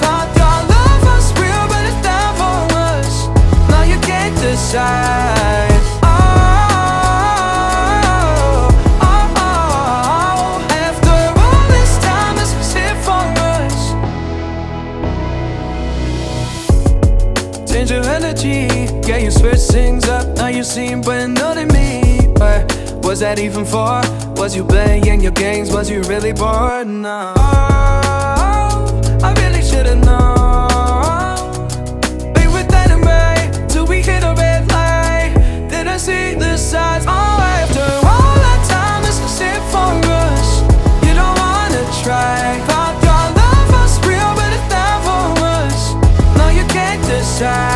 Thought your love was real, but it's not for us. Now you can't decide. After all this time, this was it for us. Change your energy, yeah, you switch things up. Now you seem brand new to me. But was that even for? Was you playing your games? Was you really bored? No, I really should've known. We were dating right till we hit a red light. Didn't see the signs. Oh, after all that time, this is it for us. You don't wanna try. Thought your love was real, but it's not for us. Now you can't decide.